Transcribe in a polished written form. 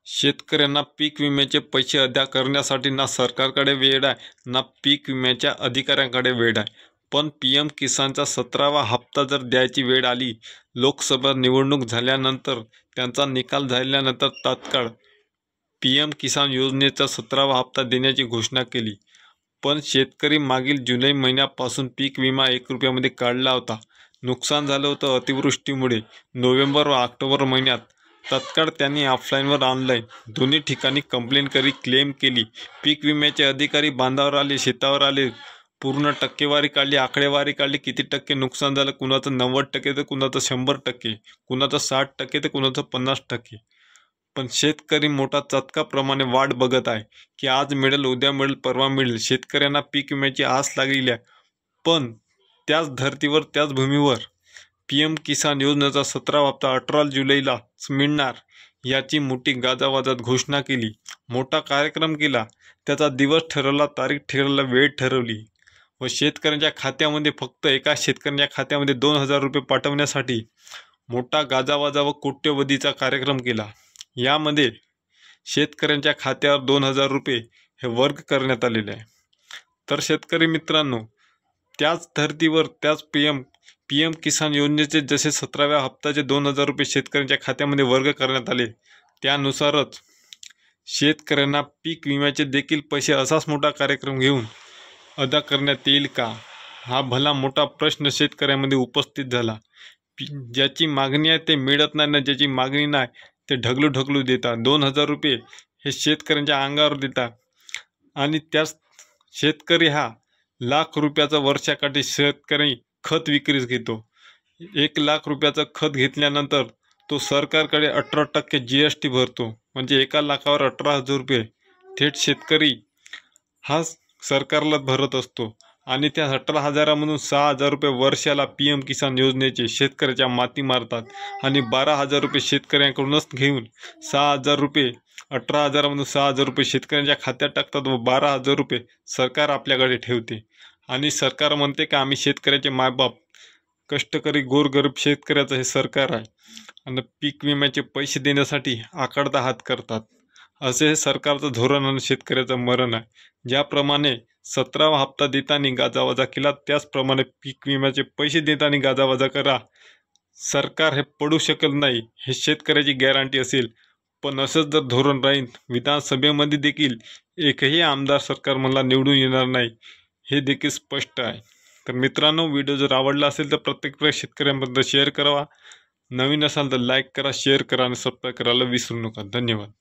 शेतकऱ्यांना पीक विम्याचे पैसे अदा करण्यासाठी ना सरकारकडे वेळ आहे ना पीक विम्याच्या अधिकाऱ्यांकडे वेळ आहे। पण PM किसानचा 17वा हप्ता जर द्यायची वेळ आली, लोकसभा निवडणूक झाल्यानंतर त्यांचा निकाल झाल्यानंतर तात्काळ PM किसान योजनेचा 17वा हप्ता देण्याची घोषणा केली। पण शेतकरी मागील जुलै महिन्यापासून पीक विमा 1 रुपयामध्ये काढला होता। नुकसान झालं होतं अतिवृष्टीमुळे। नोव्हेंबर व ऑक्टोबर महिन्यात तात्काळ त्यांनी ऑफलाईन व ऑनलाईन दोन्ही ठिकाणी कंप्लेंट करी क्लेम केली। पीक विम्याचे अधिकारी बांधावर आले, शेतावर आले, पूर्ण टक्केवारी काढली, आकडेवारी काढली, किती टक्के नुकसान झालं, कुणाचं 90% तर कुणाचं 100%, कुणाचं 60% तर कुणाचं 50%। पण शेतकरी मोठा चटकाप्रमाणे वाट बघत आहे की आज मिळेल, उद्या मिळेल, परवा मिळेल। शेतकऱ्यांना पीक विम्याची आस लागलेली आहे। पण त्याच धर्तीवर, त्याच भूमीवर PM किसान योजनेचा 17वा हप्ता 18 जुलैला मिळणार याची मोठी गाजावाजात घोषणा केली। मोठा कार्यक्रम केला, त्याचा दिवस ठरवला, तारीख ठरवला, वेळ ठरवली व शेतकऱ्यांच्या खात्यामध्ये, फक्त एका शेतकऱ्यांच्या खात्यामध्ये 2000 रुपये पाठवण्यासाठी मोठा गाजावाजा व कोट्यवधीचा कार्यक्रम केला। यामध्ये शेतकऱ्यांच्या खात्यावर 2000 रुपये हे वर्ग करण्यात आलेले आहे। तर शेतकरी मित्रांनो, त्याच धर्तीवर त्याच PM किसान योजनेचे जसे 17व्या हप्त्याचे 2000 रुपये शेतकऱ्यांच्या खात्यामध्ये वर्ग करण्यात आले, त्यानुसारच शेतकऱ्यांना पीक विम्याचे देखील पैसे असाच मोठा कार्यक्रम घेऊन अदा करण्यात येईल का, हा भला मोठा प्रश्न शेतकऱ्यांमध्ये उपस्थित झाला। ज्याची मागणी आहे ते मिळत नाही ना ज्याची मागणी नाही ते ढकलू देतात। 2000 रुपये हे शेतकऱ्यांच्या अंगावर देतात आणि त्याच शेतकरी हा लाख रुपयाचा वर्षाकाठी शेतकरी खत विक्रीस घेतो। 1 लाख रुपयाचं खत घेतल्यानंतर तो सरकारकडे 18% GST भरतो, म्हणजे 1 लाखावर 18,000 रुपये थेट शेतकरी हा सरकारला भरत असतो। आणि त्या 18,000मधून 6,000 रुपये वर्षाला PM किसान योजनेचे शेतकऱ्याच्या माती मारतात आणि 12,000 रुपये शेतकऱ्यांकडूनच घेऊन 6,000 रुपये, 18,000मधून 6,000 रुपये शेतकऱ्यांच्या खात्यात टाकतात व 12,000 रुपये सरकार आपल्याकडे ठेवते। आणि सरकार म्हणते का आम्ही शेतकऱ्याचे मायबाप, कष्टकरी गोरगरीब शेतकऱ्याचं हे सरकार आहे आणि पीक विम्याचे पैसे देण्यासाठी आकडता हात करतात। असे हे सरकारचं धोरण आणि शेतकऱ्याचं मरण आहे। ज्याप्रमाणे 17वा हप्ता देताना गाजावाजा केला, त्याचप्रमाणे पीक विम्याचे पैसे देताना गाजावाजा करा। सरकार हे पडू शकत नाही हे शेतकऱ्याची गॅरंटी असेल, पण असंच जर धोरण राहील, विधानसभेमध्ये देखील एकही आमदार सरकार मला निवडून येणार नाही हे देखील स्पष्ट आहे। तर मित्रांनो, व्हिडिओ जर आवडला असेल तर प्रत्येक शेतकऱ्यांबद्दल शेअर करावा। नवीन असाल तर लाईक करा, शेअर करा आणि सबस्क्राईब करायला विसरू नका। धन्यवाद।